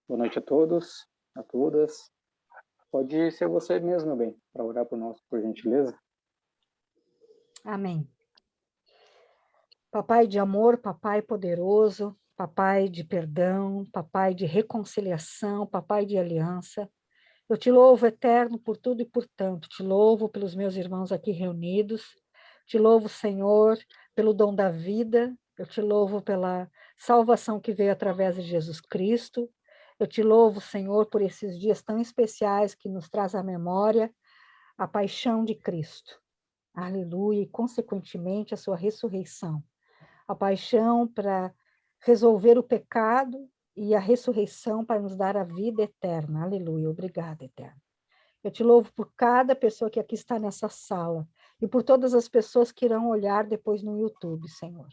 Boa noite a todos, a todas. Pode ser você mesmo, meu bem, para orar por nós, por gentileza. Amém. Papai de amor, papai poderoso, papai de perdão, papai de reconciliação, papai de aliança. Eu te louvo, eterno, por tudo e por tanto. Te louvo pelos meus irmãos aqui reunidos. Te louvo, Senhor, pelo dom da vida. Eu te louvo pela salvação que veio através de Jesus Cristo. Eu te louvo, Senhor, por esses dias tão especiais que nos traz à memória a paixão de Cristo. Aleluia, e consequentemente a sua ressurreição. A paixão para resolver o pecado e a ressurreição para nos dar a vida eterna. Aleluia, obrigada, eterno. Eu te louvo por cada pessoa que aqui está nessa sala e por todas as pessoas que irão olhar depois no YouTube, Senhor.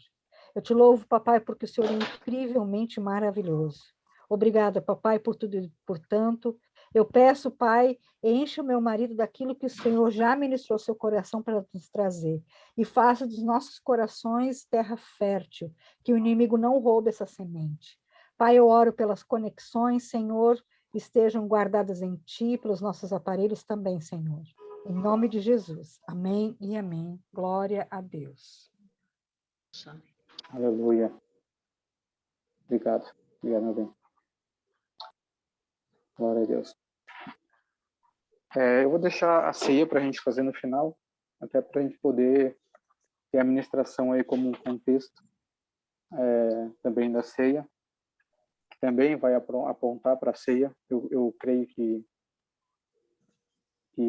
Eu te louvo, papai, porque o Senhor é incrivelmente maravilhoso. Obrigada, papai, por tudo e por tanto. Eu peço, pai, enche o meu marido daquilo que o Senhor já ministrou seu coração para nos trazer. E faça dos nossos corações terra fértil, que o inimigo não roube essa semente. Pai, eu oro pelas conexões, Senhor, estejam guardadas em ti, pelos nossos aparelhos também, Senhor. Em nome de Jesus. Amém e amém. Glória a Deus. Aleluia. Obrigado. Obrigado, meu bem. Glória a Deus. Eu vou deixar a ceia para a gente fazer no final, até para a gente poder ter a ministração aí como um contexto também da ceia, que também vai apontar para a ceia. Eu creio que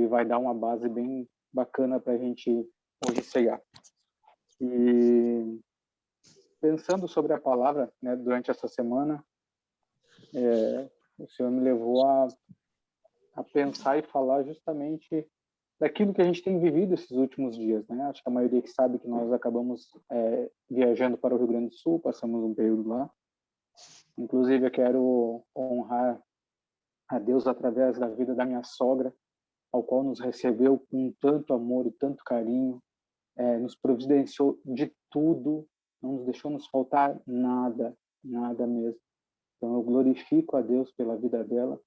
vai dar uma base bem bacana para a gente hoje ceiar. E pensando sobre a palavra, né, durante essa semana, o Senhor me levou a pensar e falar justamente daquilo que a gente tem vivido esses últimos dias, né? Acho que a maioria que sabe que nós acabamos viajando para o Rio Grande do Sul, passamos um período lá. Inclusive, eu quero honrar a Deus através da vida da minha sogra, ao qual nos recebeu com tanto amor e tanto carinho, nos providenciou de tudo, não nos deixou nos faltar nada, nada mesmo. Então, eu glorifico a Deus pela vida dela.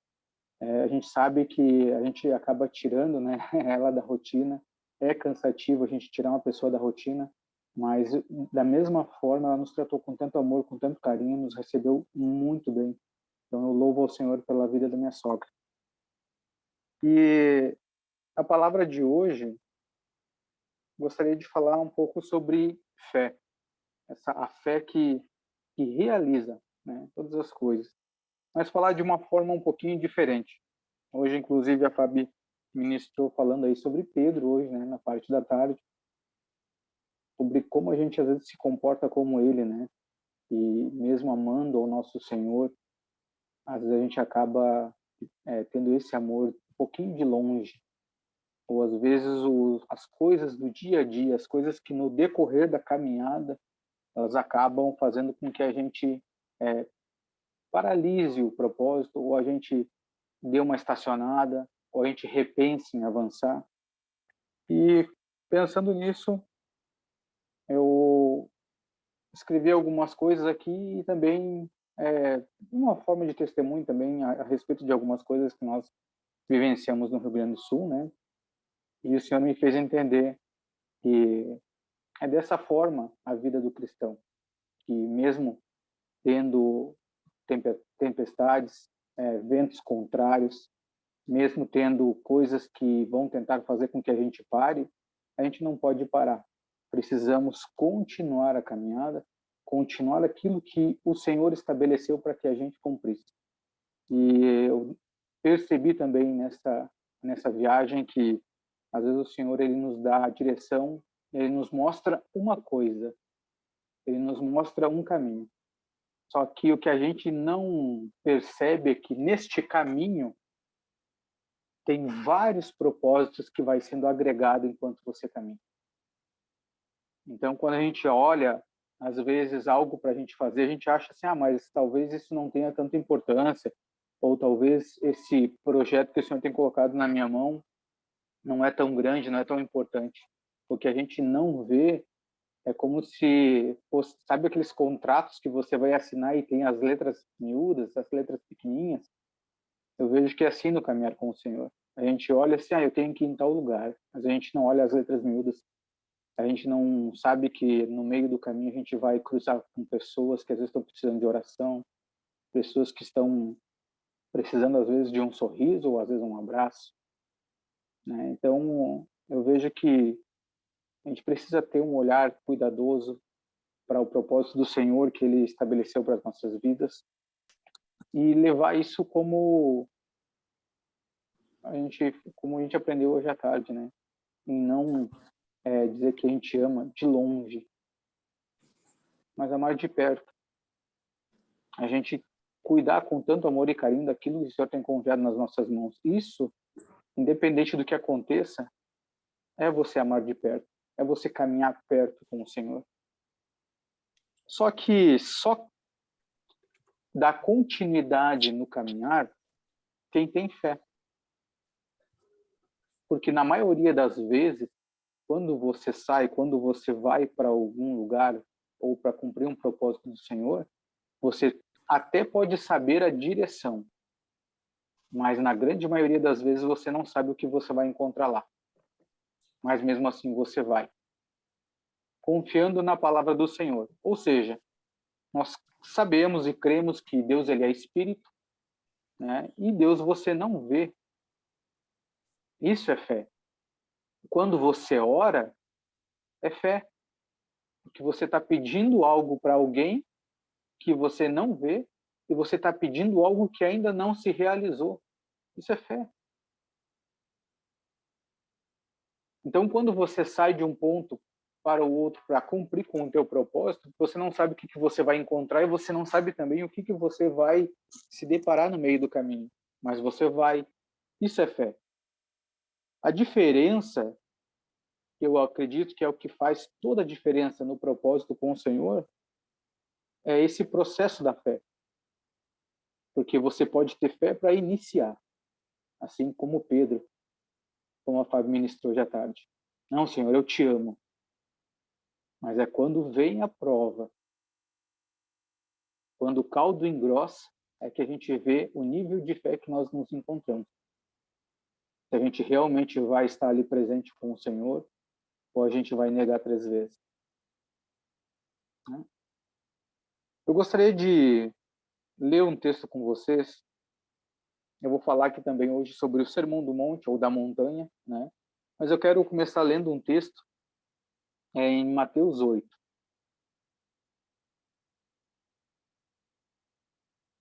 A gente sabe que a gente acaba tirando, né, ela da rotina. É cansativo a gente tirar uma pessoa da rotina, mas da mesma forma ela nos tratou com tanto amor, com tanto carinho, nos recebeu muito bem. Então eu louvo ao Senhor pela vida da minha sogra. E a palavra de hoje, gostaria de falar um pouco sobre fé. A fé que realiza, né, todas as coisas. Mas falar de uma forma um pouquinho diferente. Hoje, inclusive, a Fabi ministrou falando aí sobre Pedro hoje, né, na parte da tarde, sobre como a gente às vezes se comporta como ele, né? E mesmo amando ao nosso Senhor, às vezes a gente acaba tendo esse amor um pouquinho de longe, ou às vezes as coisas do dia a dia, as coisas que no decorrer da caminhada, elas acabam fazendo com que a gente paralise o propósito, ou a gente dê uma estacionada, ou a gente repense em avançar. E pensando nisso, eu escrevi algumas coisas aqui e também uma forma de testemunho também a respeito de algumas coisas que nós vivenciamos no Rio Grande do Sul, né? E o Senhor me fez entender que é dessa forma a vida do cristão, que mesmo tendo tempestades, ventos contrários, mesmo tendo coisas que vão tentar fazer com que a gente pare, a gente não pode parar. Precisamos continuar a caminhada, continuar aquilo que o Senhor estabeleceu para que a gente cumprisse. E eu percebi também nessa viagem que às vezes o Senhor ele nos dá a direção, ele nos mostra uma coisa, ele nos mostra um caminho. Só que o que a gente não percebe é que neste caminho tem vários propósitos que vai sendo agregado enquanto você caminha. Então, quando a gente olha, às vezes, algo para a gente fazer, a gente acha assim, mas talvez isso não tenha tanta importância, ou talvez esse projeto que o Senhor tem colocado na minha mão não é tão grande, não é tão importante. O que a gente não vê É como se fosse, sabe aqueles contratos que você vai assinar e tem as letras miúdas, as letras pequenininhas? Eu vejo que é assim no caminhar com o Senhor. A gente olha assim, eu tenho que ir em tal lugar, mas a gente não olha as letras miúdas. A gente não sabe que no meio do caminho a gente vai cruzar com pessoas que às vezes estão precisando de oração, pessoas que estão precisando às vezes de um sorriso ou às vezes um abraço, né? Então, eu vejo que a gente precisa ter um olhar cuidadoso para o propósito do Senhor que Ele estabeleceu para as nossas vidas e levar isso como a gente aprendeu hoje à tarde, né? E não dizer que a gente ama de longe, mas amar de perto. A gente cuidar com tanto amor e carinho daquilo que o Senhor tem confiado nas nossas mãos. Isso, independente do que aconteça, é você amar de perto, é você caminhar perto com o Senhor. Só que só dá continuidade no caminhar quem tem fé. Porque na maioria das vezes, quando você sai, quando você vai para algum lugar ou para cumprir um propósito do Senhor, você até pode saber a direção, mas na grande maioria das vezes você não sabe o que você vai encontrar lá. Mas mesmo assim você vai, confiando na palavra do Senhor. Ou seja, nós sabemos e cremos que Deus ele é espírito, né? E Deus você não vê. Isso é fé. Quando você ora, é fé, porque você está pedindo algo para alguém que você não vê e você está pedindo algo que ainda não se realizou. Isso é fé. Então, quando você sai de um ponto para o outro para cumprir com o teu propósito, você não sabe o que você vai encontrar e você não sabe também o que você vai se deparar no meio do caminho. Mas você vai. Isso é fé. A diferença, que eu acredito que é o que faz toda a diferença no propósito com o Senhor, é esse processo da fé. Porque você pode ter fé para iniciar, assim como Pedro, como a Fábio ministrou hoje à tarde. Não, Senhor, eu te amo. Mas é quando vem a prova, quando o caldo engrossa, é que a gente vê o nível de fé que nós nos encontramos. Se a gente realmente vai estar ali presente com o Senhor, ou a gente vai negar 3 vezes. Né? Eu gostaria de ler um texto com vocês. Eu vou falar aqui também hoje sobre o Sermão do Monte, ou da montanha, né? Mas eu quero começar lendo um texto em Mateus 8.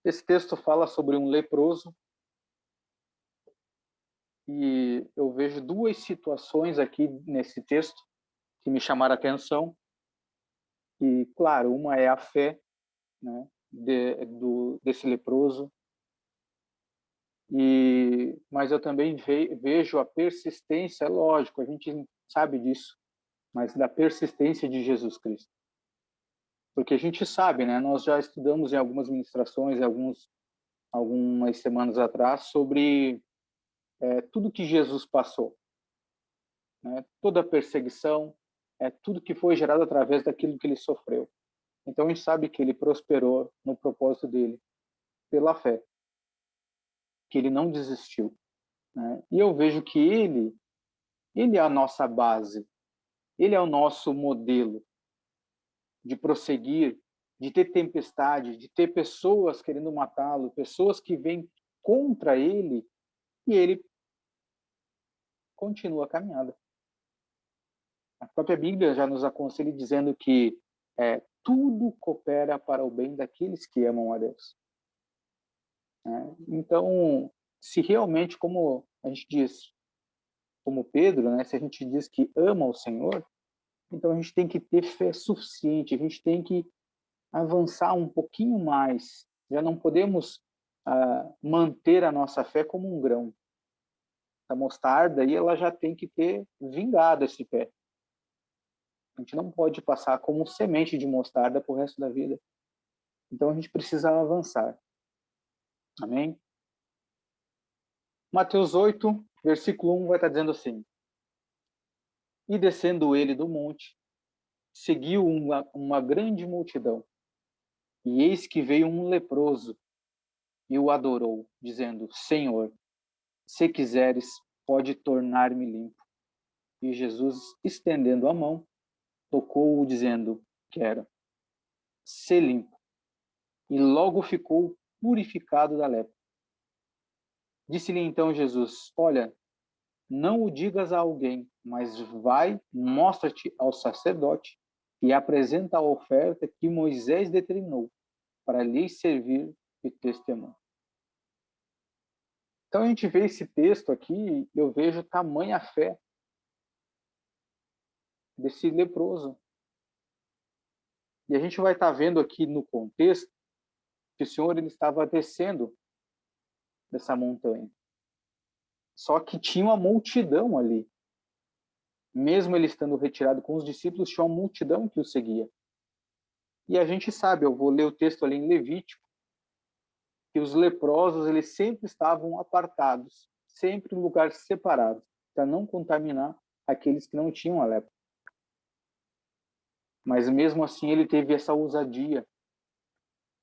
Esse texto fala sobre um leproso e eu vejo 2 situações aqui nesse texto que me chamaram a atenção. E, claro, uma é a fé, né, desse leproso, mas eu também vejo a persistência, é lógico, a gente sabe disso, mas da persistência de Jesus Cristo. Porque a gente sabe, né, nós já estudamos em algumas ministrações, algumas semanas atrás, sobre tudo que Jesus passou. Né, toda a perseguição, tudo que foi gerado através daquilo que ele sofreu. Então a gente sabe que ele prosperou no propósito dele, pela fé, que ele não desistiu. Né? E eu vejo que ele é a nossa base, ele é o nosso modelo de prosseguir, de ter tempestade, de ter pessoas querendo matá-lo, pessoas que vêm contra ele, e ele continua a caminhada. A própria Bíblia já nos aconselha dizendo que tudo coopera para o bem daqueles que amam a Deus. Então, se realmente, como a gente diz, como Pedro, né, se a gente diz que ama o Senhor, então a gente tem que ter fé suficiente, a gente tem que avançar um pouquinho mais. Já não podemos manter a nossa fé como um grão. A mostarda aí ela já tem que ter vingado esse pé. A gente não pode passar como semente de mostarda para o resto da vida. Então a gente precisa avançar. Amém? Mateus 8, versículo 1 vai estar dizendo assim: E descendo ele do monte, seguiu uma grande multidão. E eis que veio um leproso e o adorou, dizendo: Senhor, se quiseres, pode tornar-me limpo. E Jesus, estendendo a mão, tocou-o, dizendo: Quero, ser limpo. E logo ficou purificado da lepra. Disse-lhe então Jesus: Olha, não o digas a alguém, mas vai, mostra-te ao sacerdote e apresenta a oferta que Moisés determinou para lhe servir de testemunho. Então a gente vê esse texto aqui, eu vejo tamanha fé desse leproso. E a gente vai estar vendo aqui no contexto que o Senhor ele estava descendo dessa montanha. Só que tinha uma multidão ali. Mesmo ele estando retirado com os discípulos, tinha uma multidão que o seguia. E a gente sabe, eu vou ler o texto ali em Levítico, que os leprosos eles sempre estavam apartados, sempre em lugares separados, para não contaminar aqueles que não tinham a lepra. Mas mesmo assim ele teve essa ousadia.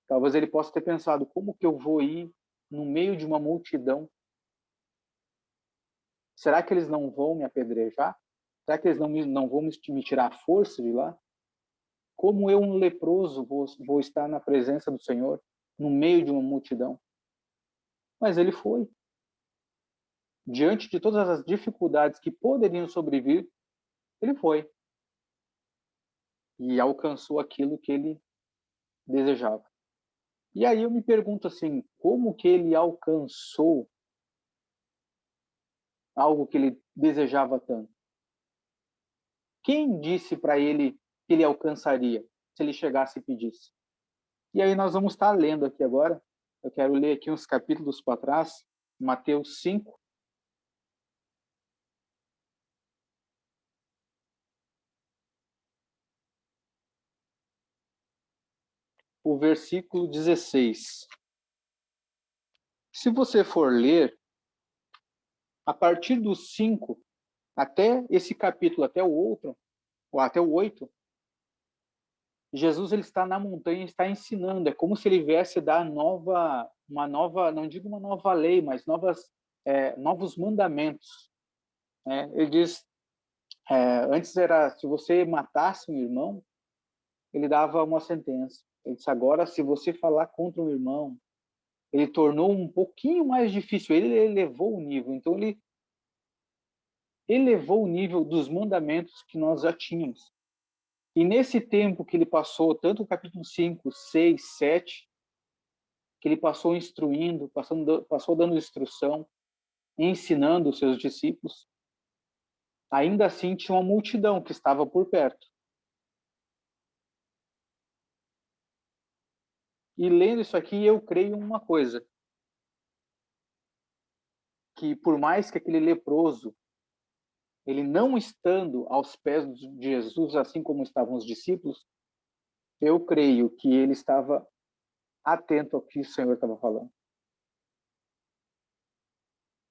Talvez ele possa ter pensado, como que eu vou ir no meio de uma multidão? Será que eles não vão me apedrejar? Será que eles não vão me tirar a força de lá? Como eu, um leproso, vou estar na presença do Senhor, no meio de uma multidão? Mas ele foi. Diante de todas as dificuldades que poderiam sobrevir, ele foi. E alcançou aquilo que ele desejava. E aí eu me pergunto assim, como que ele alcançou algo que ele desejava tanto? Quem disse para ele que ele alcançaria se ele chegasse e pedisse? E aí nós vamos estar lendo aqui agora. Eu quero ler aqui uns capítulos para trás, Mateus 5. O versículo 16. Se você for ler, a partir do 5 até esse capítulo, até o outro, ou até o 8, Jesus ele está na montanha e está ensinando. É como se ele viesse dar uma nova, não digo uma nova lei, mas novos mandamentos. Ele diz, antes era, se você matasse um irmão, ele dava uma sentença. Ele disse, agora, se você falar contra um irmão, ele tornou um pouquinho mais difícil, ele elevou o nível. Então, ele elevou o nível dos mandamentos que nós já tínhamos. E nesse tempo que ele passou, tanto o capítulo 5, 6, 7, que ele passou instruindo, passou dando instrução, ensinando os seus discípulos, ainda assim tinha uma multidão que estava por perto. E lendo isso aqui, eu creio uma coisa, que por mais que aquele leproso, ele não estando aos pés de Jesus, assim como estavam os discípulos, eu creio que ele estava atento ao que o Senhor estava falando.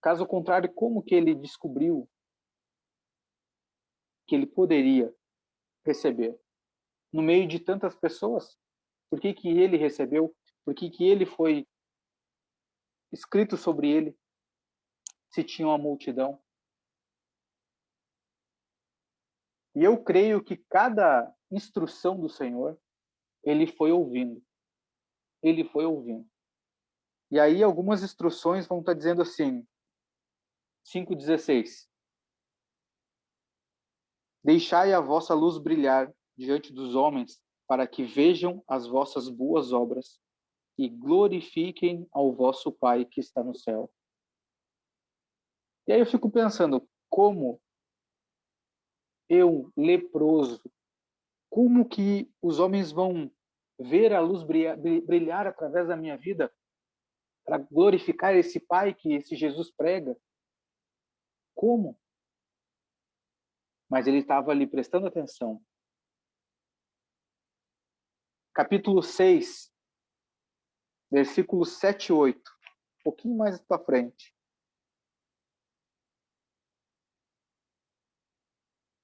Caso contrário, como que ele descobriu que ele poderia receber? No meio de tantas pessoas? Por que que ele recebeu? Por que que ele foi escrito sobre ele, se tinha uma multidão? E eu creio que cada instrução do Senhor, ele foi ouvindo. Ele foi ouvindo. E aí algumas instruções vão estar dizendo assim, 5,16. Deixai a vossa luz brilhar diante dos homens, para que vejam as vossas boas obras e glorifiquem ao vosso Pai que está no céu. E aí eu fico pensando, como eu, leproso, como que os homens vão ver a luz brilhar através da minha vida para glorificar esse Pai que esse Jesus prega? Como? Mas ele estava ali prestando atenção. Capítulo 6, versículos 7 e 8. Um pouquinho mais para frente.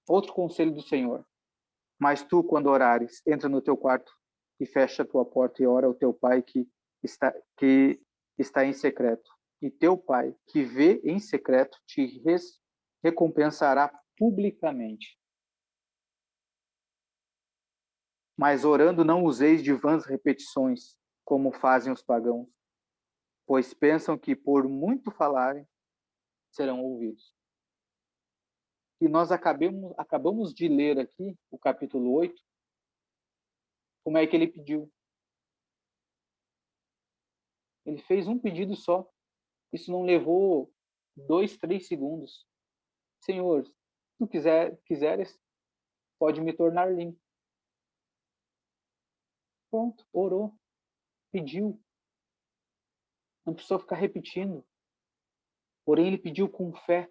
Outro conselho do Senhor. Mas tu, quando orares, entra no teu quarto e fecha a tua porta e ora ao teu pai que está em secreto. E teu pai, que vê em secreto, te recompensará publicamente. Mas orando não useis de vãs repetições, como fazem os pagãos, pois pensam que por muito falarem, serão ouvidos. E nós acabamos de ler aqui o capítulo 8, como é que ele pediu. Ele fez um pedido só. Isso não levou 2, 3 segundos. Senhor, se tu quiseres, pode me tornar limpo. Pronto, orou, pediu. Não precisou ficar repetindo. Porém, ele pediu com fé,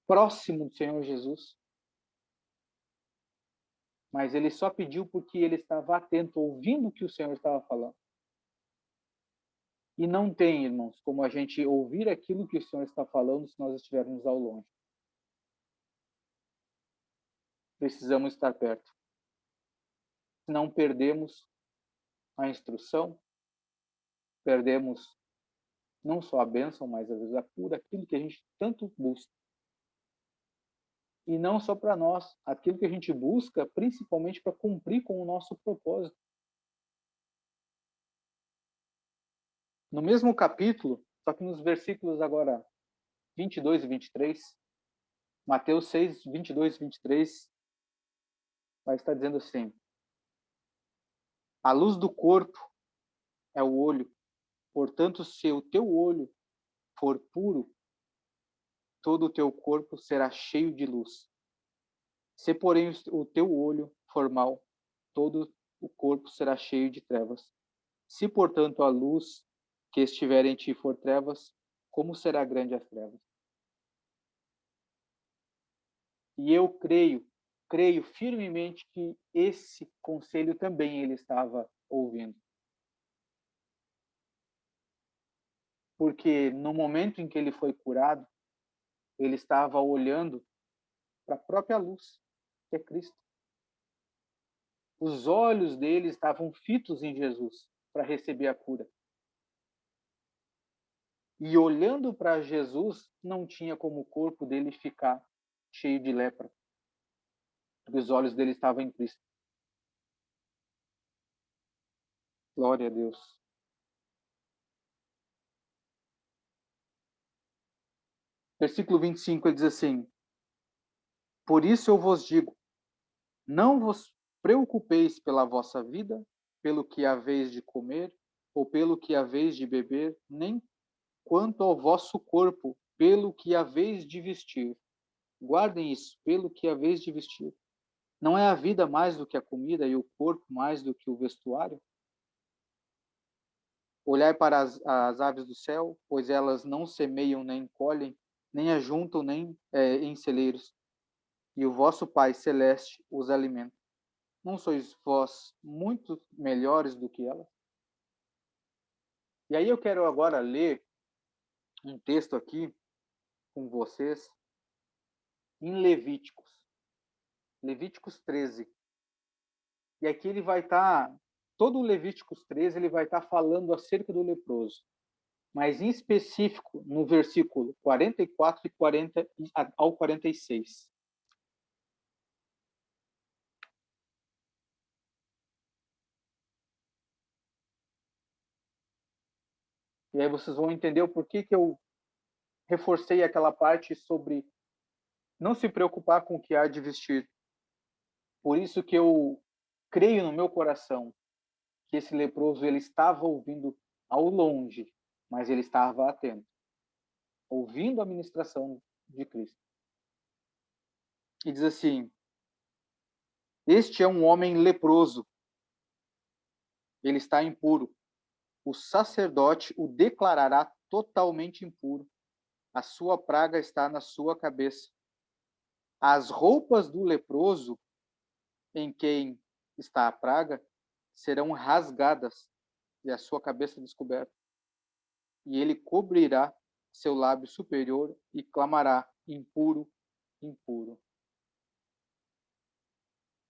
próximo do Senhor Jesus. Mas ele só pediu porque ele estava atento, ouvindo o que o Senhor estava falando. E não tem, irmãos, como a gente ouvir aquilo que o Senhor está falando se nós estivermos ao longe. Precisamos estar perto. Senão perdemos a instrução, perdemos não só a bênção, mas às vezes a cura, aquilo que a gente tanto busca. E não só para nós, aquilo que a gente busca principalmente para cumprir com o nosso propósito. No mesmo capítulo, só que nos versículos agora 22 e 23, Mateus 6, 22 e 23, vai estar dizendo assim: a luz do corpo é o olho, portanto, se o teu olho for puro, todo o teu corpo será cheio de luz. Se, porém, o teu olho for mau, todo o corpo será cheio de trevas. Se, portanto, a luz que estiver em ti for trevas, como será grande as trevas? E eu creio firmemente que esse conselho também ele estava ouvindo. Porque no momento em que ele foi curado, ele estava olhando para a própria luz, que é Cristo. Os olhos dele estavam fitos em Jesus para receber a cura. E olhando para Jesus, não tinha como o corpo dele ficar cheio de lepra. Porque os olhos dele estavam em Cristo. Glória a Deus. Versículo 25, ele diz assim: por isso eu vos digo, não vos preocupeis pela vossa vida, pelo que haveis de comer, ou pelo que haveis de beber, nem quanto ao vosso corpo, pelo que haveis de vestir. Guardem isso, pelo que haveis de vestir. Não é a vida mais do que a comida e o corpo mais do que o vestuário? Olhai para as aves do céu, pois elas não semeiam nem colhem, nem ajuntam nem em celeiros, e o vosso Pai Celeste os alimenta. Não sois vós muito melhores do que elas? E aí eu quero agora ler um texto aqui com vocês em Levíticos 13. E aqui ele vai estar, todo o Levíticos 13, ele vai estar falando acerca do leproso. Mas em específico no versículo 44 e 40 ao 46. E aí vocês vão entender o porquê que eu reforcei aquela parte sobre não se preocupar com o que há de vestir. Por isso que eu creio no meu coração que esse leproso ele estava ouvindo ao longe, mas ele estava atento, ouvindo a ministração de Cristo. E diz assim: este é um homem leproso, ele está impuro. O sacerdote o declarará totalmente impuro. A sua praga está na sua cabeça. As roupas do leproso, em quem está a praga, serão rasgadas e a sua cabeça descoberta. E ele cobrirá seu lábio superior e clamará: impuro, impuro.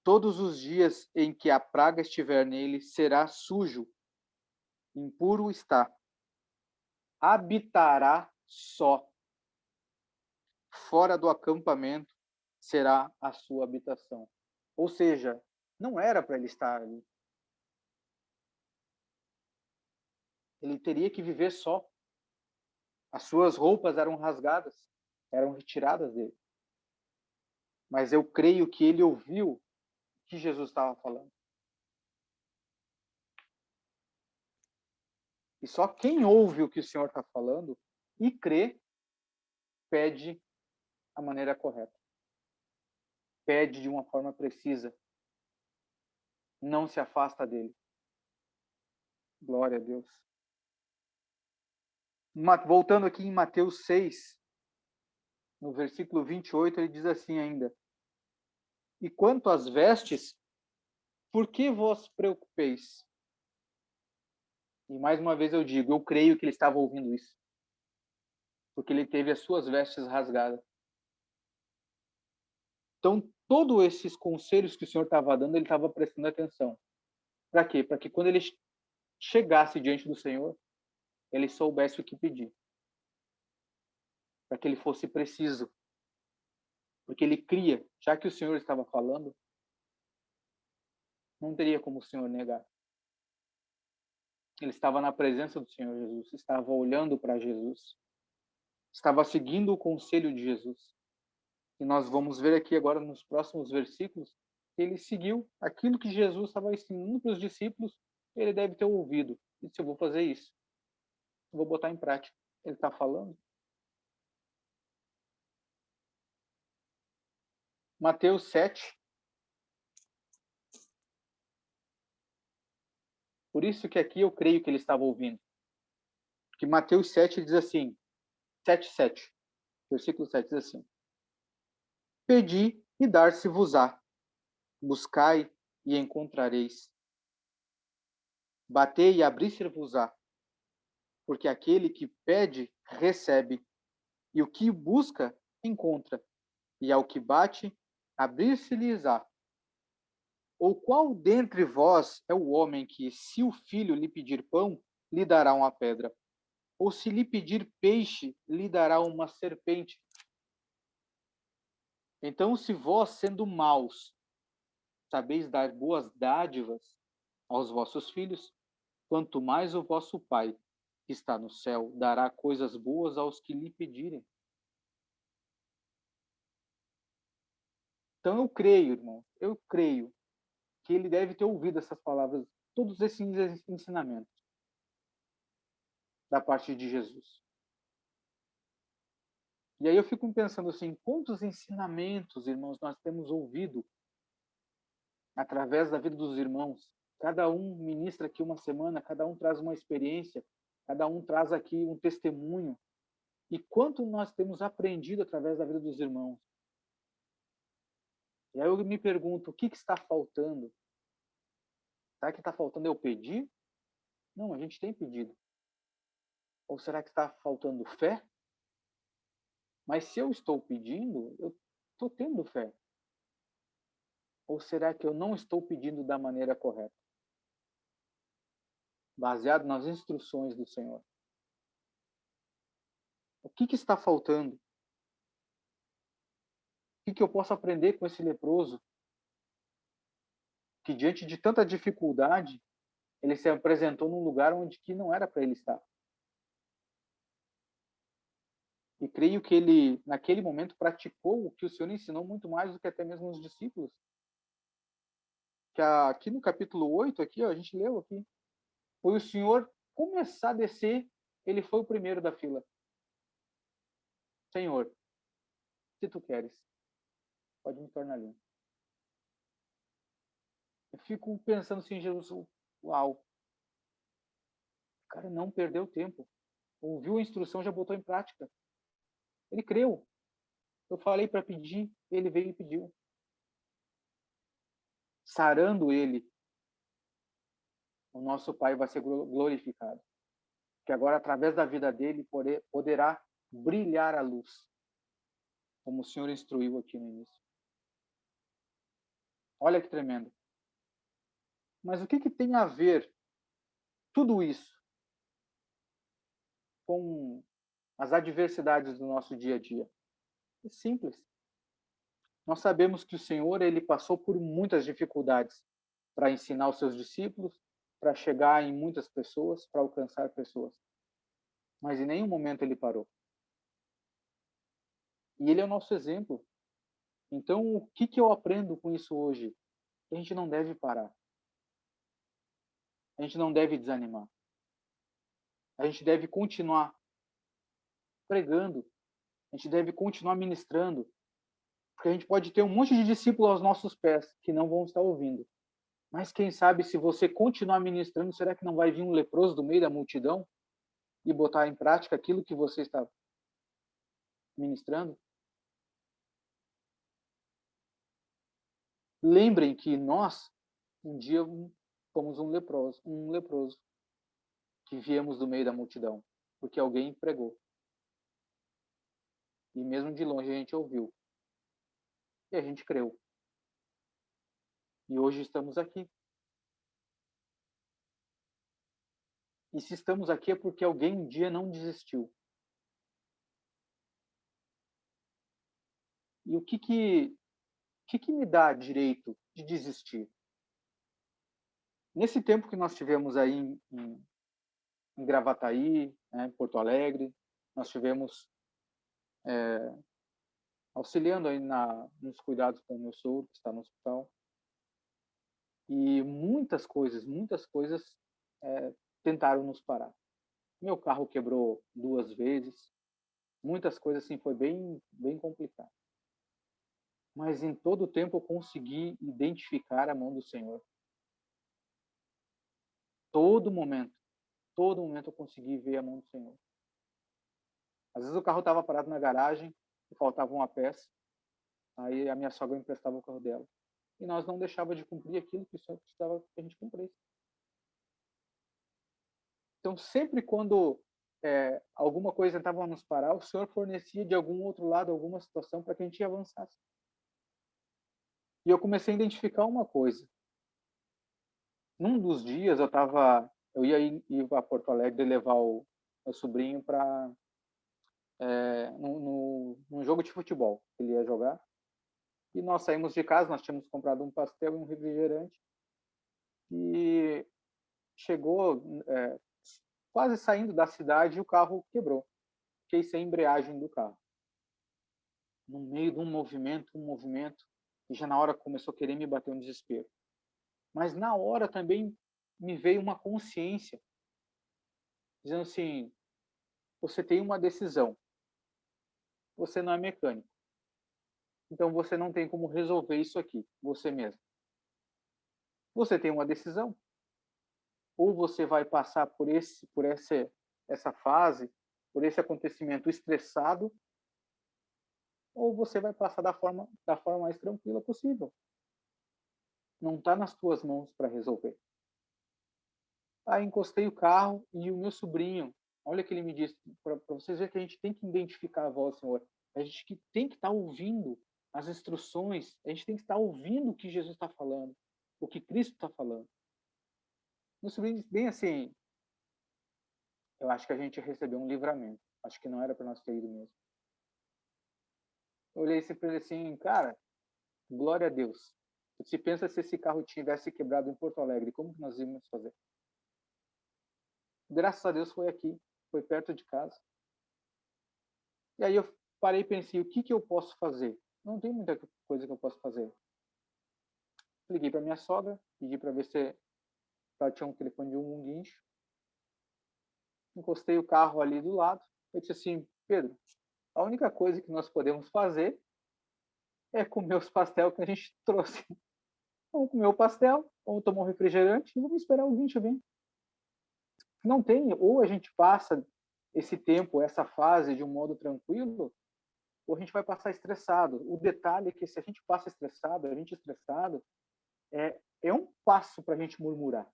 Todos os dias em que a praga estiver nele, será sujo, impuro está. Habitará só. Fora do acampamento será a sua habitação. Ou seja, não era para ele estar ali. Ele teria que viver só. As suas roupas eram rasgadas, eram retiradas dele. Mas eu creio que ele ouviu o que Jesus estava falando. E só quem ouve o que o Senhor está falando e crê, pede a maneira correta. Pede de uma forma precisa. Não se afasta dele. Glória a Deus. Voltando aqui em Mateus 6, no versículo 28, ele diz assim ainda: E quanto às vestes, por que vos preocupeis? E mais uma vez eu digo, eu creio que ele estava ouvindo isso. Porque ele teve as suas vestes rasgadas. Então, todos esses conselhos que o Senhor estava dando, ele estava prestando atenção. Para quê? Para que quando ele chegasse diante do Senhor, ele soubesse o que pedir. Para que ele fosse preciso. Porque ele cria, já que o Senhor estava falando, não teria como o Senhor negar. Ele estava na presença do Senhor Jesus, estava olhando para Jesus, estava seguindo o conselho de Jesus. E nós vamos ver aqui agora nos próximos versículos que ele seguiu aquilo que Jesus estava ensinando para os discípulos. Ele deve ter ouvido. E disse, eu vou fazer isso. Eu vou botar em prática. Ele está falando. Mateus 7. Por isso que aqui eu creio que ele estava ouvindo. Porque Mateus 7 diz assim, 7:7, versículo 7 diz assim: Pedi e dar-se-vos-á, buscai e encontrareis. Batei e abrir-se-vos-á, porque aquele que pede, recebe, e o que busca, encontra, e ao que bate, abrir-se-lhes-á. Ou qual dentre vós é o homem que, se o filho lhe pedir pão, lhe dará uma pedra? Ou se lhe pedir peixe, lhe dará uma serpente? Então, se vós, sendo maus, sabeis dar boas dádivas aos vossos filhos, quanto mais o vosso Pai, que está no céu, dará coisas boas aos que lhe pedirem. Então eu creio, irmão, eu creio que ele deve ter ouvido essas palavras, todos esses ensinamentos da parte de Jesus. E aí eu fico pensando assim, quantos ensinamentos, irmãos, nós temos ouvido através da vida dos irmãos? Cada um ministra aqui uma semana, cada um traz uma experiência, cada um traz aqui um testemunho. E quanto nós temos aprendido através da vida dos irmãos? E aí eu me pergunto, o que está faltando? Será que está faltando eu pedir? Não, a gente tem pedido. Ou será que está faltando fé? Mas se eu estou pedindo, eu estou tendo fé. Ou será que eu não estou pedindo da maneira correta? Baseado nas instruções do Senhor. O que está faltando? O que eu posso aprender com esse leproso? Que diante de tanta dificuldade, ele se apresentou num lugar onde que não era para ele estar. E creio que ele, naquele momento, praticou o que o Senhor ensinou muito mais do que até mesmo os discípulos. Que aqui no capítulo 8, aqui, ó, a gente leu aqui, foi o Senhor começar a descer, ele foi o primeiro da fila. Senhor, se tu queres, pode me tornar limpo. Eu fico pensando assim, Jesus, uau, o cara não perdeu tempo. Ouviu a instrução, já botou em prática. Ele creu. Eu falei para pedir, ele veio e pediu. Sarando ele, o nosso Pai vai ser glorificado. Que agora, através da vida dele, poderá brilhar a luz, como o Senhor instruiu aqui no início. Olha que tremendo. Mas o que tem a ver tudo isso com as adversidades do nosso dia a dia? É simples. Nós sabemos que o Senhor, ele passou por muitas dificuldades para ensinar os seus discípulos, para chegar em muitas pessoas, para alcançar pessoas. Mas em nenhum momento ele parou. E ele é o nosso exemplo. Então, o que eu aprendo com isso hoje? Que a gente não deve parar. A gente não deve desanimar. A gente deve continuar pregando. A gente deve continuar ministrando. Porque a gente pode ter um monte de discípulos aos nossos pés que não vão estar ouvindo. Mas quem sabe, se você continuar ministrando, será que não vai vir um leproso do meio da multidão e botar em prática aquilo que você está ministrando? Lembrem que nós, um dia, fomos um leproso que viemos do meio da multidão, porque alguém pregou. E mesmo de longe a gente ouviu. E a gente creu. E hoje estamos aqui. E se estamos aqui é porque alguém um dia não desistiu. E o que me dá direito de desistir? Nesse tempo que nós tivemos aí em Gravataí, né, em Porto Alegre, nós tivemos auxiliando aí nos cuidados com o meu sogro, que está no hospital. E muitas coisas tentaram nos parar. Meu carro quebrou 2 vezes, muitas coisas assim, foi bem complicado. Mas em todo o tempo eu consegui identificar a mão do Senhor. Todo momento eu consegui ver a mão do Senhor. Às vezes o carro estava parado na garagem e faltava uma peça, aí a minha sogra emprestava o carro dela. E nós não deixava de cumprir aquilo que o Senhor precisava que a gente cumprisse. Então, sempre quando alguma coisa tentava nos parar, o Senhor fornecia de algum outro lado alguma situação para que a gente avançasse. E eu comecei a identificar uma coisa. Num dos dias eu ia ir para Porto Alegre levar o meu sobrinho para num jogo de futebol que ele ia jogar. E nós saímos de casa, nós tínhamos comprado um pastel e um refrigerante. E chegou quase saindo da cidade e o carro quebrou. Fiquei sem embreagem do carro. No meio de um movimento, e já na hora começou a querer me bater um desespero. Mas na hora também me veio uma consciência, dizendo assim, você tem uma decisão, você não é mecânico, então você não tem como resolver isso aqui, você mesmo. Você tem uma decisão, ou você vai passar por essa fase, por esse acontecimento estressado, ou você vai passar da forma mais tranquila possível. Não está nas tuas mãos para resolver. Aí encostei o carro e o meu sobrinho, olha o que ele me disse, para vocês verem que a gente tem que identificar a voz do Senhor. A gente tem que estar ouvindo as instruções, a gente tem que estar ouvindo o que Jesus está falando, o que Cristo está falando. Meu sobrinho disse bem assim, eu acho que a gente recebeu um livramento, acho que não era para nós ter ido mesmo. Eu olhei assim para ele assim, cara, glória a Deus. Se pensa se esse carro tivesse quebrado em Porto Alegre, como que nós íamos fazer? Graças a Deus foi aqui, foi perto de casa. E aí eu parei e pensei, o que eu posso fazer? Não tem muita coisa que eu posso fazer. Liguei para minha sogra, pedi para ver se ela tinha um telefone de um guincho. Encostei o carro ali do lado. Eu disse assim, Pedro, a única coisa que nós podemos fazer é comer os pastel que a gente trouxe. Vamos comer o pastel, vamos tomar um refrigerante e vamos esperar o guincho vir. Não tem, ou a gente passa esse tempo, essa fase de um modo tranquilo, ou a gente vai passar estressado. O detalhe é que se a gente passa estressado, a gente estressado, é um passo para a gente murmurar.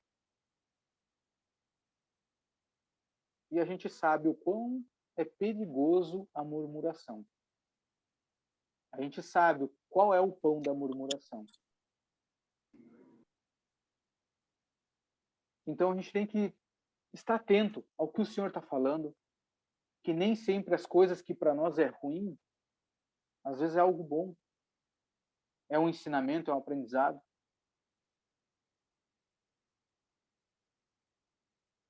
E a gente sabe o quão é perigoso a murmuração. A gente sabe qual é o pão da murmuração. Então a gente tem que estar atento ao que o Senhor está falando, que nem sempre as coisas que para nós é ruim, às vezes é algo bom. É um ensinamento, é um aprendizado.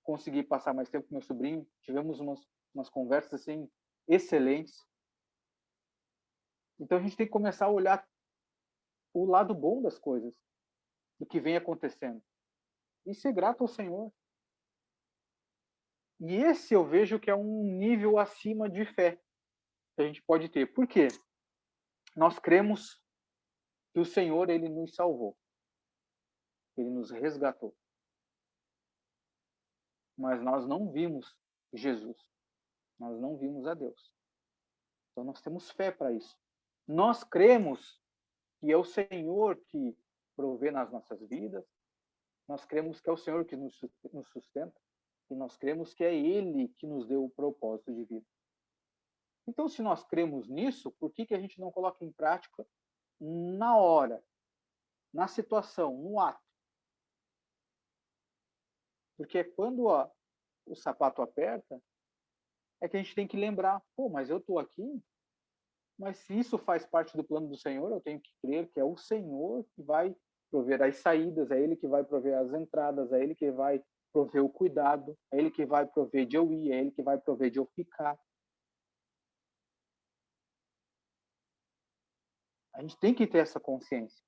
Consegui passar mais tempo com meu sobrinho, tivemos umas conversas assim excelentes. Então a gente tem que começar a olhar o lado bom das coisas, do que vem acontecendo, e ser grato ao Senhor. E esse eu vejo que é um nível acima de fé que a gente pode ter. Por quê? Nós cremos que o Senhor, ele nos salvou, ele nos resgatou. Mas nós não vimos Jesus, nós não vimos a Deus. Então nós temos fé para isso. Nós cremos que é o Senhor que provê nas nossas vidas, nós cremos que é o Senhor que nos sustenta, e nós cremos que é Ele que nos deu o propósito de vida. Então, se nós cremos nisso, por que a gente não coloca em prática na hora, na situação, no ato? Porque quando o sapato aperta, é que a gente tem que lembrar, pô, mas eu estou aqui, mas se isso faz parte do plano do Senhor, eu tenho que crer que é o Senhor que vai prover as saídas, é Ele que vai prover as entradas, é Ele que vai prover o cuidado, é Ele que vai prover de eu ir, é Ele que vai prover de eu ficar. A gente tem que ter essa consciência.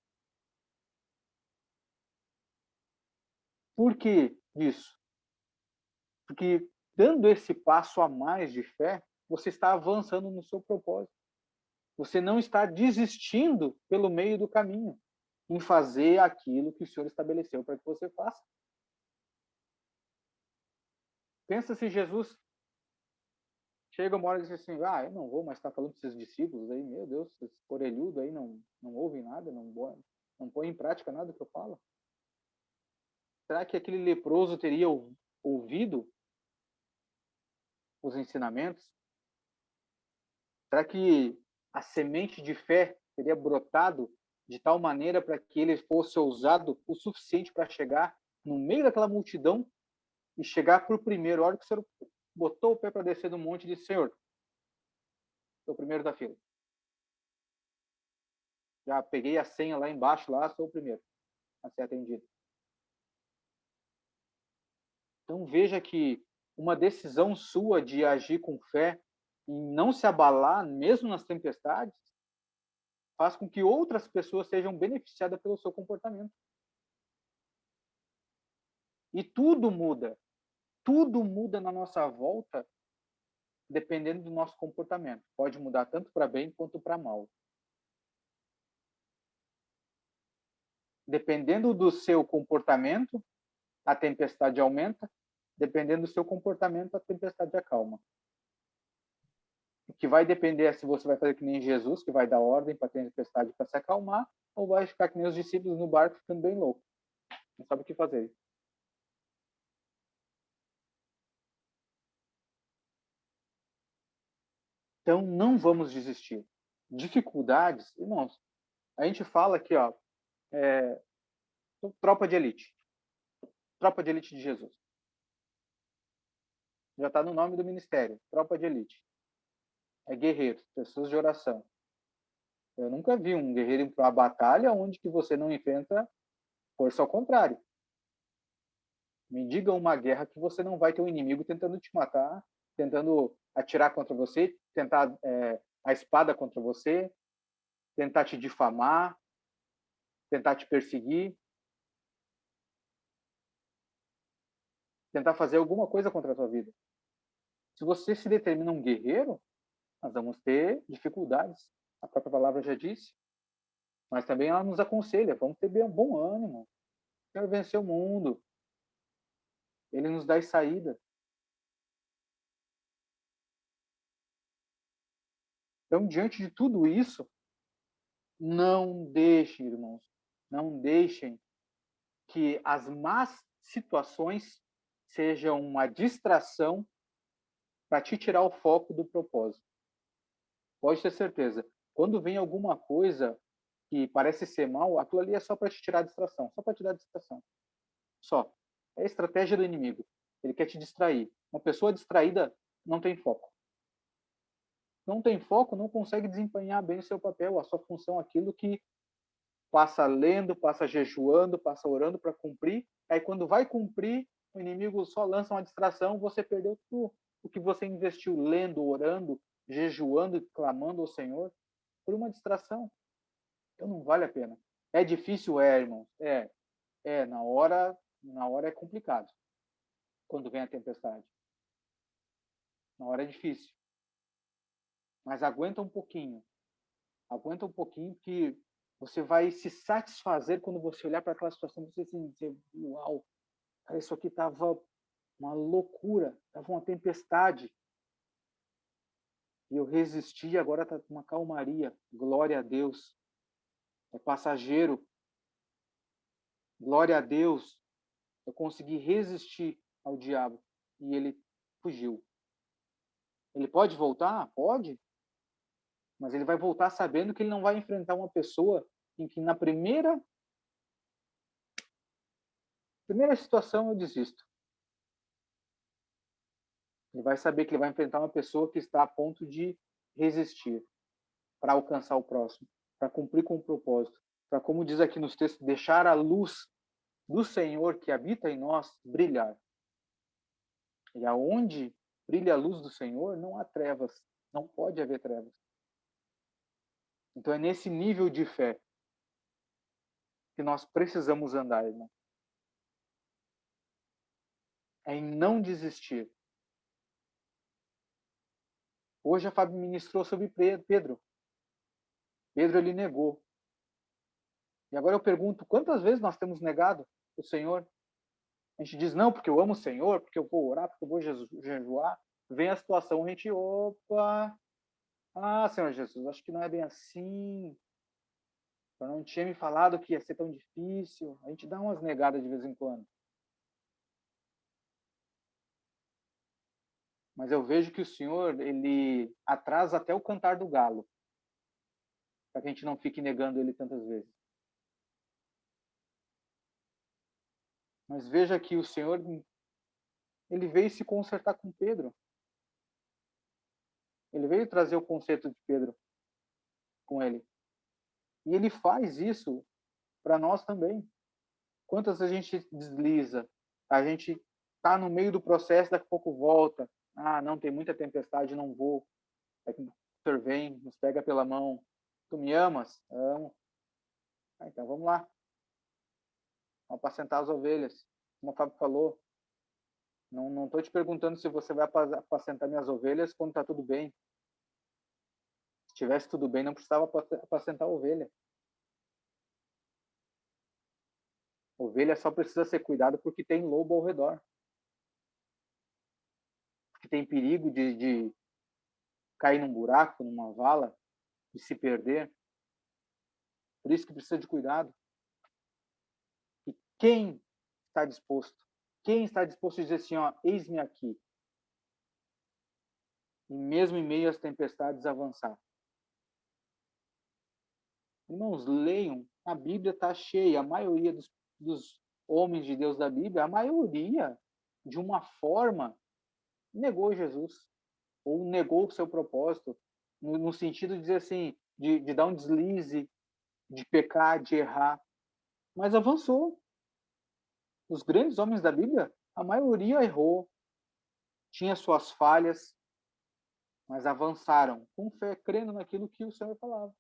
Por que isso? Porque dando esse passo a mais de fé, você está avançando no seu propósito. Você não está desistindo pelo meio do caminho em fazer aquilo que o Senhor estabeleceu para que você faça. Pensa se Jesus chega uma hora e diz assim, eu não vou mais estar falando para esses discípulos aí, meu Deus, esses orelhudos aí não ouvem nada, não põem em prática nada que eu falo. Será que aquele leproso teria ouvido os ensinamentos? Será que a semente de fé teria brotado de tal maneira para que ele fosse ousado o suficiente para chegar no meio daquela multidão e chegar por primeiro? A hora que o Senhor botou o pé para descer do monte e disse, Senhor, sou o primeiro da fila. Já peguei a senha lá embaixo, lá sou o primeiro a ser atendido. Então veja que uma decisão sua de agir com fé e não se abalar, mesmo nas tempestades, faz com que outras pessoas sejam beneficiadas pelo seu comportamento. E tudo muda na nossa volta, dependendo do nosso comportamento. Pode mudar tanto para bem quanto para mal. Dependendo do seu comportamento, a tempestade aumenta. Dependendo do seu comportamento, a tempestade acalma. O que vai depender é se você vai fazer que nem Jesus, que vai dar ordem para a tempestade para se acalmar, ou vai ficar que nem os discípulos no barco ficando bem louco. Não sabe o que fazer. Então, não vamos desistir. Dificuldades, irmãos, a gente fala aqui, tropa de elite. Tropa de elite de Jesus. Já está no nome do ministério, tropa de elite. É guerreiros, pessoas de oração. Eu nunca vi um guerreiro ir para uma batalha onde que você não enfrenta força ao contrário. Me diga uma guerra que você não vai ter um inimigo tentando te matar, tentando atirar contra você, tentar a espada contra você, tentar te difamar, tentar te perseguir, tentar fazer alguma coisa contra a sua vida. Se você se determina um guerreiro, nós vamos ter dificuldades. A própria palavra já disse. Mas também ela nos aconselha, vamos ter bem um bom ânimo. Quero vencer o mundo. Ele nos dá as saídas. Então, diante de tudo isso, não deixem, irmãos, não deixem que as más situações sejam uma distração para te tirar o foco do propósito. Pode ter certeza. Quando vem alguma coisa que parece ser mal, aquilo ali é só para te tirar a distração, só para te dar a distração. Só. É a estratégia do inimigo. Ele quer te distrair. Uma pessoa distraída não tem foco. Não tem foco, não consegue desempenhar bem o seu papel, a sua função, aquilo que passa lendo, passa jejuando, passa orando para cumprir. Aí quando vai cumprir, o inimigo só lança uma distração, você perdeu tudo o que você investiu lendo, orando, jejuando e clamando ao Senhor por uma distração. Então não vale a pena. É difícil, irmão. Na hora é complicado. Quando vem a tempestade. Na hora é difícil. Mas aguenta um pouquinho. Aguenta um pouquinho que você vai se satisfazer quando você olhar para aquela situação e você dizer, uau, cara, isso aqui estava uma loucura, estava uma tempestade. E eu resisti e agora está uma calmaria. Glória a Deus. É passageiro. Glória a Deus. Eu consegui resistir ao diabo e ele fugiu. Ele pode voltar? Pode. Mas ele vai voltar sabendo que ele não vai enfrentar uma pessoa em que na primeira situação eu desisto. Ele vai saber que ele vai enfrentar uma pessoa que está a ponto de resistir para alcançar o próximo, para cumprir com o propósito, para, como diz aqui nos textos, deixar a luz do Senhor que habita em nós brilhar. E aonde brilha a luz do Senhor, não há trevas, não pode haver trevas. Então é nesse nível de fé que nós precisamos andar, irmão. É em não desistir. Hoje a Fábio ministrou sobre Pedro. Pedro, ele negou. E agora eu pergunto, quantas vezes nós temos negado o Senhor? A gente diz, não, porque eu amo o Senhor, porque eu vou orar, porque eu vou jejuar. Vem a situação, a gente, opa, Senhor Jesus, acho que não é bem assim. Eu não tinha me falado que ia ser tão difícil. A gente dá umas negadas de vez em quando. Mas eu vejo que o Senhor, ele atrasa até o cantar do galo, para que a gente não fique negando ele tantas vezes. Mas veja que o Senhor, ele veio se consertar com Pedro. Ele veio trazer o conserto de Pedro com ele. E ele faz isso para nós também. Quantas a gente desliza, a gente está no meio do processo, daqui a pouco volta. Não, tem muita tempestade, não vou. Aí o Senhor vem, nos pega pela mão. Tu me amas? Amo. Então vamos lá. Vamos apacentar as ovelhas. Como o Fábio falou, não estou te perguntando se você vai apacentar minhas ovelhas quando está tudo bem. Se tivesse tudo bem, não precisava apacentar a ovelha. Ovelha só precisa ser cuidada porque tem lobo ao redor. Porque tem perigo de cair num buraco, numa vala, de se perder. Por isso que precisa de cuidado. E quem está disposto? Quem está disposto a dizer assim, eis-me aqui. E mesmo em meio às tempestades avançar. Irmãos, leiam. A Bíblia está cheia. A maioria dos homens de Deus da Bíblia, a maioria, de uma forma, negou Jesus. Ou negou o seu propósito. No sentido de dizer assim, de dar um deslize, de pecar, de errar. Mas avançou. Os grandes homens da Bíblia, a maioria errou, tinha suas falhas, mas avançaram com fé, crendo naquilo que o Senhor falava.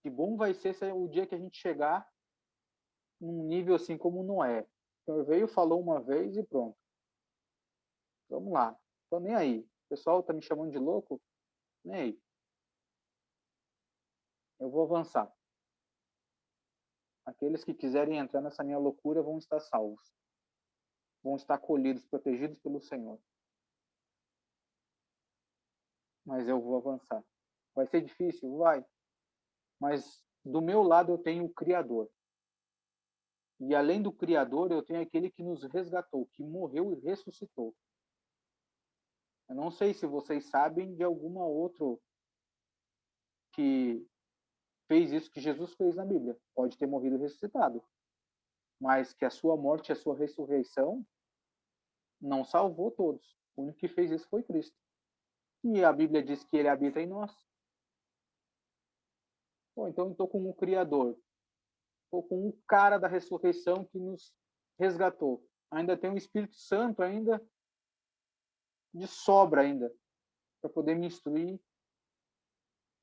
Que bom vai ser o dia que a gente chegar num nível assim como Noé. O Senhor veio, falou uma vez e pronto. Vamos lá. Tô nem aí. O pessoal tá me chamando de louco? Nem aí. Eu vou avançar. Aqueles que quiserem entrar nessa minha loucura vão estar salvos. Vão estar acolhidos, protegidos pelo Senhor. Mas eu vou avançar. Vai ser difícil? Vai. Mas do meu lado eu tenho o Criador. E além do Criador, eu tenho aquele que nos resgatou, que morreu e ressuscitou. Eu não sei se vocês sabem de alguma outro que fez isso que Jesus fez na Bíblia. Pode ter morrido e ressuscitado. Mas que a sua morte e a sua ressurreição não salvou todos. O único que fez isso foi Cristo. E a Bíblia diz que ele habita em nós. Pô, então eu estou com um Criador. Estou com um cara da ressurreição que nos resgatou. Ainda tem o Espírito Santo ainda de sobra ainda para poder me instruir,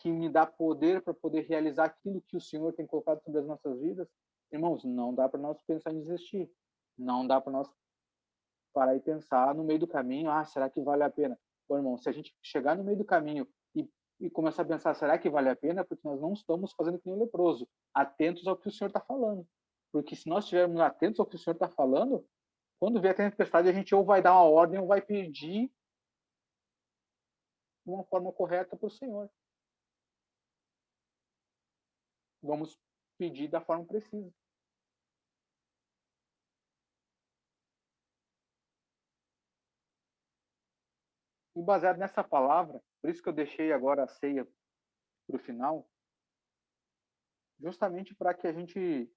que me dá poder para poder realizar aquilo que o Senhor tem colocado sobre as nossas vidas. Irmãos, não dá para nós pensar em desistir. Não dá para nós parar e pensar no meio do caminho, será que vale a pena? Pô, irmão, se a gente chegar no meio do caminho e começar a pensar, será que vale a pena? Porque nós não estamos fazendo que nem o leproso, atentos ao que o Senhor está falando. Porque se nós estivermos atentos ao que o Senhor está falando, quando vier a tempestade, a gente ou vai dar uma ordem ou vai pedir de uma forma correta para o Senhor. Vamos pedir da forma precisa. E baseado nessa palavra, por isso que eu deixei agora a ceia para o final, justamente para que a gente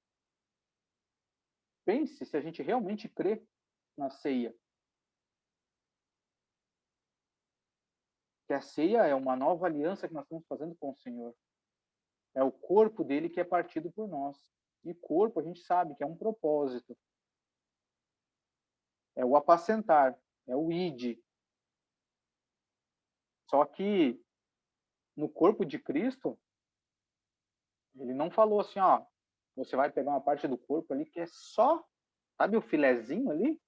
pense se a gente realmente crê na ceia. Que a ceia é uma nova aliança que nós estamos fazendo com o Senhor. É o corpo dele que é partido por nós. E corpo, a gente sabe que é um propósito. É o apacentar, é o ide. Só que no corpo de Cristo, ele não falou assim, você vai pegar uma parte do corpo ali que é só, sabe o filezinho ali?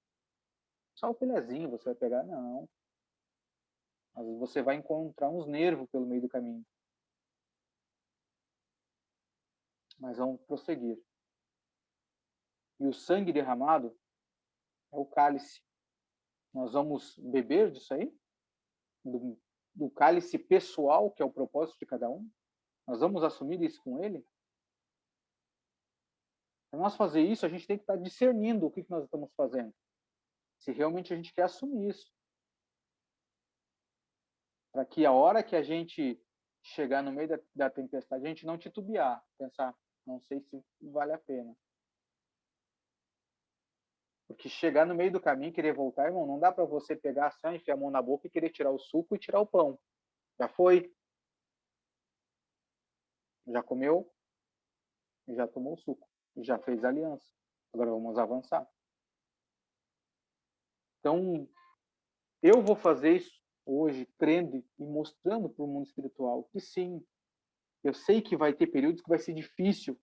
Só o filezinho você vai pegar, não. Às vezes você vai encontrar uns nervos pelo meio do caminho. Mas vamos prosseguir. E o sangue derramado é o cálice. Nós vamos beber disso aí? Do cálice pessoal, que é o propósito de cada um? Nós vamos assumir isso com ele? Para nós fazer isso, a gente tem que estar discernindo o que nós estamos fazendo. Se realmente a gente quer assumir isso. Para que a hora que a gente chegar no meio da tempestade, a gente não titubear, pensar, não sei se vale a pena. Porque chegar no meio do caminho e querer voltar, irmão, não dá para você pegar assim, enfiar a mão na boca e querer tirar o suco e tirar o pão. Já foi? Já comeu? Já tomou o suco? Já fez aliança? Agora vamos avançar. Então, eu vou fazer isso hoje, crendo e mostrando para o mundo espiritual que sim, eu sei que vai ter períodos que vai ser difícil,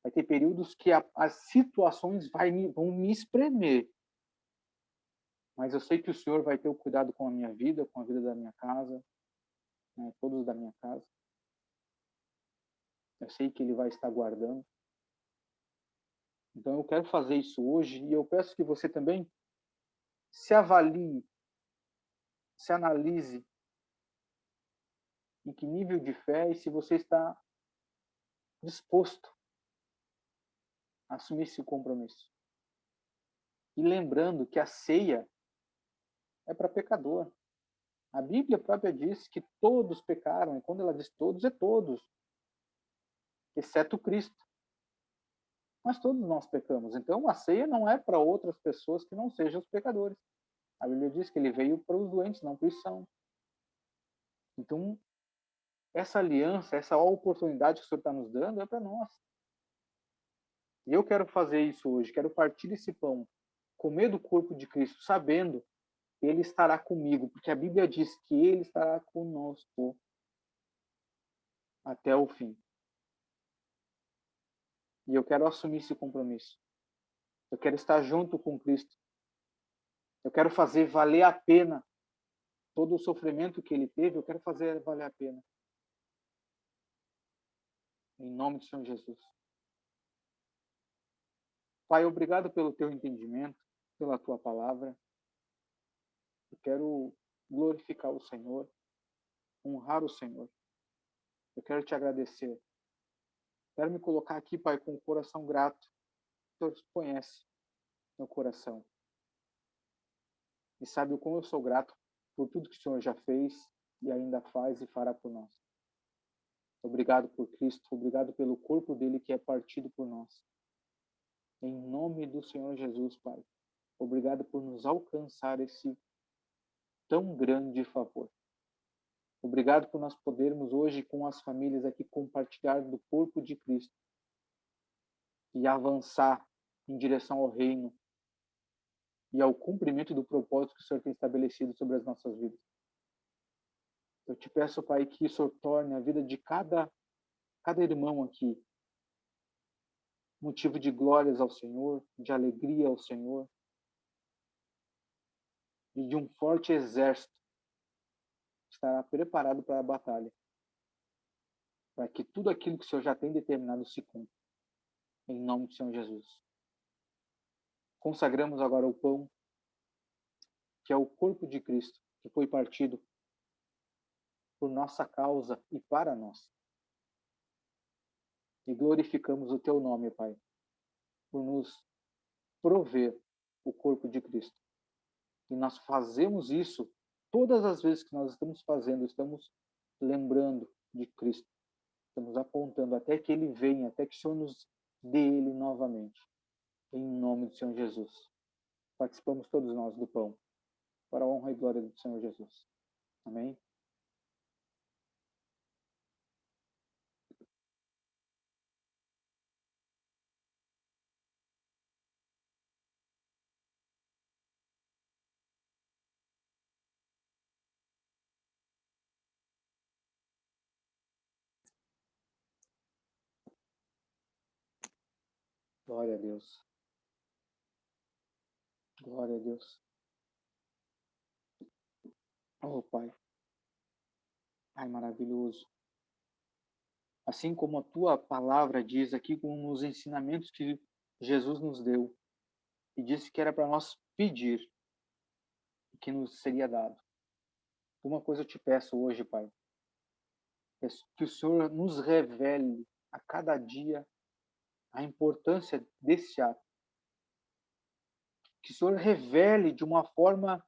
vai ter períodos que as situações vão me espremer, mas eu sei que o Senhor vai ter o cuidado com a minha vida, com a vida da minha casa, né, todos da minha casa. Eu sei que Ele vai estar guardando. Então eu quero fazer isso hoje e eu peço que você também se avalie, se analise em que nível de fé e se você está disposto a assumir esse compromisso. E lembrando que a ceia é para pecador. A Bíblia própria diz que todos pecaram, e quando ela diz todos, é todos, exceto Cristo. Mas todos nós pecamos. Então a ceia não é para outras pessoas que não sejam os pecadores. A Bíblia diz que ele veio para os doentes, não para os sãos. Então, essa aliança, essa oportunidade que o Senhor está nos dando é para nós. E eu quero fazer isso hoje, quero partir esse pão, comer do corpo de Cristo, sabendo que Ele estará comigo, porque a Bíblia diz que Ele estará conosco até o fim. E eu quero assumir esse compromisso. Eu quero estar junto com Cristo. Eu quero fazer valer a pena todo o sofrimento que Ele teve, eu quero fazer valer a pena. Em nome do Senhor Jesus. Pai, obrigado pelo teu entendimento, pela tua palavra. Eu quero glorificar o Senhor, honrar o Senhor. Eu quero te agradecer. Quero me colocar aqui, Pai, com o coração grato. O Senhor conhece meu coração. E sabe o quão eu sou grato por tudo que o Senhor já fez e ainda faz e fará por nós. Obrigado por Cristo, obrigado pelo corpo dele que é partido por nós. Em nome do Senhor Jesus, Pai. Obrigado por nos alcançar esse tão grande favor. Obrigado por nós podermos hoje com as famílias aqui compartilhar do corpo de Cristo e avançar em direção ao reino e ao cumprimento do propósito que o Senhor tem estabelecido sobre as nossas vidas. Eu te peço, Pai, que isso torne a vida de cada irmão aqui motivo de glórias ao Senhor, de alegria ao Senhor e de um forte exército que estará preparado para a batalha, para que tudo aquilo que o Senhor já tem determinado se cumpra. Em nome do Senhor Jesus. Consagramos agora o pão, que é o corpo de Cristo, que foi partido por nossa causa e para nós. E glorificamos o teu nome, Pai, por nos prover o corpo de Cristo. E nós fazemos isso todas as vezes que nós estamos fazendo, estamos lembrando de Cristo. Estamos apontando até que Ele venha, até que o Senhor nos dê Ele novamente. Em nome do Senhor Jesus. Participamos todos nós do pão, para a honra e glória do Senhor Jesus. Amém? Glória a Deus. Glória a Deus. Oh, Pai. Pai maravilhoso. Assim como a tua palavra diz aqui, com os ensinamentos que Jesus nos deu, e disse que era para nós pedir, que nos seria dado. Uma coisa eu te peço hoje, Pai, é que o Senhor nos revele a cada dia a importância desse ato. Que o Senhor revele de uma forma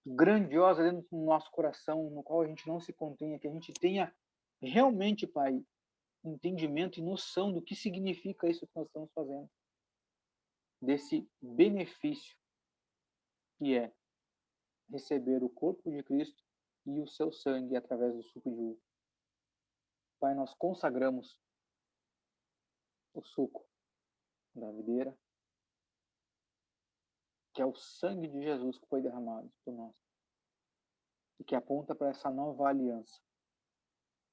grandiosa dentro do nosso coração, no qual a gente não se contenha, que a gente tenha realmente, Pai, entendimento e noção do que significa isso que nós estamos fazendo. Desse benefício que é receber o corpo de Cristo e o seu sangue através do suco de uva. Pai, nós consagramos o suco da videira, que é o sangue de Jesus que foi derramado por nós, e que aponta para essa nova aliança,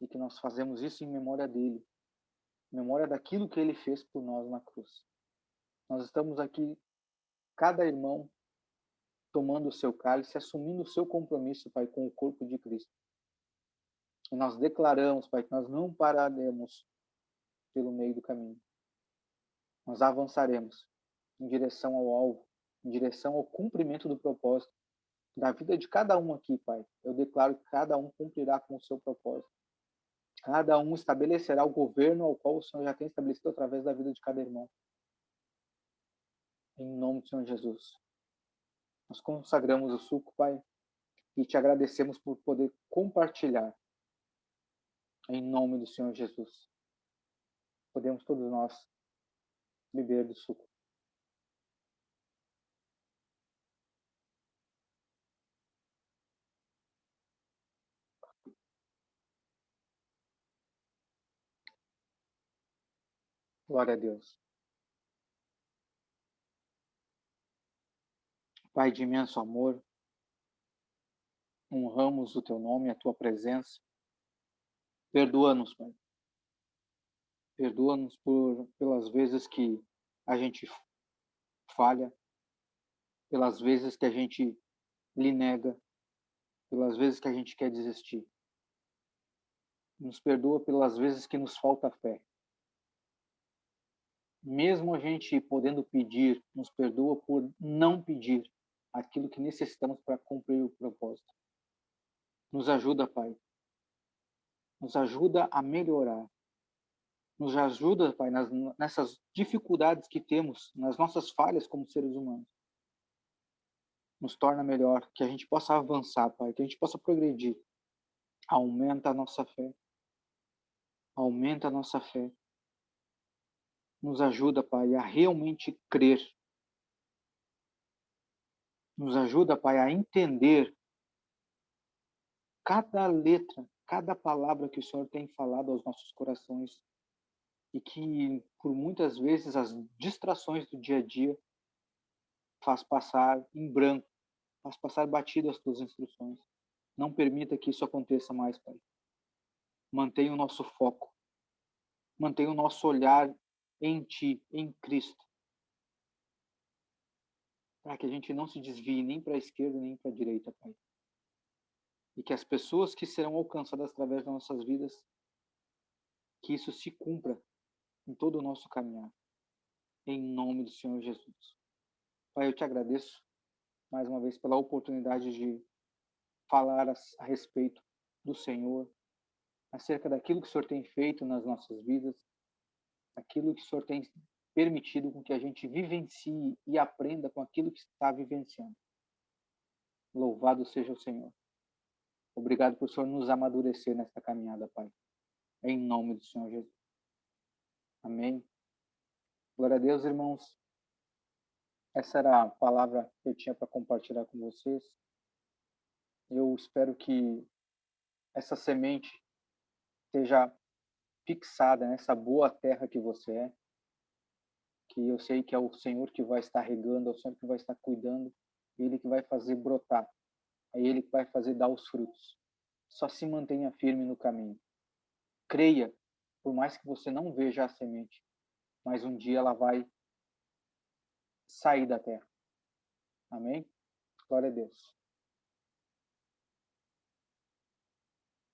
e que nós fazemos isso em memória dele, em memória daquilo que ele fez por nós na cruz. Nós estamos aqui, cada irmão, tomando o seu cálice, assumindo o seu compromisso, Pai, com o corpo de Cristo. E nós declaramos, Pai, que nós não pararemos pelo meio do caminho. Nós avançaremos em direção ao alvo, em direção ao cumprimento do propósito da vida de cada um aqui, Pai. Eu declaro que cada um cumprirá com o seu propósito. Cada um estabelecerá o governo ao qual o Senhor já tem estabelecido através da vida de cada irmão. Em nome do Senhor Jesus. Nós consagramos o suco, Pai, e te agradecemos por poder compartilhar. Em nome do Senhor Jesus. Podemos todos nós beber do suco. Glória a Deus. Pai de imenso amor, honramos o teu nome, a tua presença. Perdoa-nos, Pai. Perdoa-nos pelas vezes que a gente falha, pelas vezes que a gente lhe nega, pelas vezes que a gente quer desistir. Nos perdoa pelas vezes que nos falta fé. Mesmo a gente podendo pedir, nos perdoa por não pedir aquilo que necessitamos para cumprir o propósito. Nos ajuda, Pai. Nos ajuda a melhorar. Nos ajuda, Pai, nessas dificuldades que temos, nas nossas falhas como seres humanos. Nos torna melhor, que a gente possa avançar, Pai, que a gente possa progredir. Aumenta a nossa fé. Aumenta a nossa fé. Nos ajuda, Pai, a realmente crer. Nos ajuda, Pai, a entender cada letra, cada palavra que o Senhor tem falado aos nossos corações e que, por muitas vezes, as distrações do dia a dia faz passar em branco, faz passar batido as tuas instruções. Não permita que isso aconteça mais, Pai. Mantenha o nosso foco. Mantenha o nosso olhar em Ti, em Cristo. Para que a gente não se desvie nem para a esquerda nem para a direita, Pai. E que as pessoas que serão alcançadas através das nossas vidas, que isso se cumpra em todo o nosso caminhar. Em nome do Senhor Jesus. Pai, eu te agradeço mais uma vez pela oportunidade de falar a respeito do Senhor, acerca daquilo que o Senhor tem feito nas nossas vidas, aquilo que o Senhor tem permitido com que a gente vivencie e aprenda com aquilo que está vivenciando. Louvado seja o Senhor. Obrigado por o Senhor nos amadurecer nesta caminhada, Pai. Em nome do Senhor Jesus. Amém. Glória a Deus, irmãos. Essa era a palavra que eu tinha para compartilhar com vocês. Eu espero que essa semente esteja fixada nessa boa terra que você é, que eu sei que é o Senhor que vai estar regando, é o Senhor que vai estar cuidando, Ele que vai fazer brotar, é Ele que vai fazer dar os frutos. Só se mantenha firme no caminho. Creia, por mais que você não veja a semente, mas um dia ela vai sair da terra. Amém? Glória a Deus.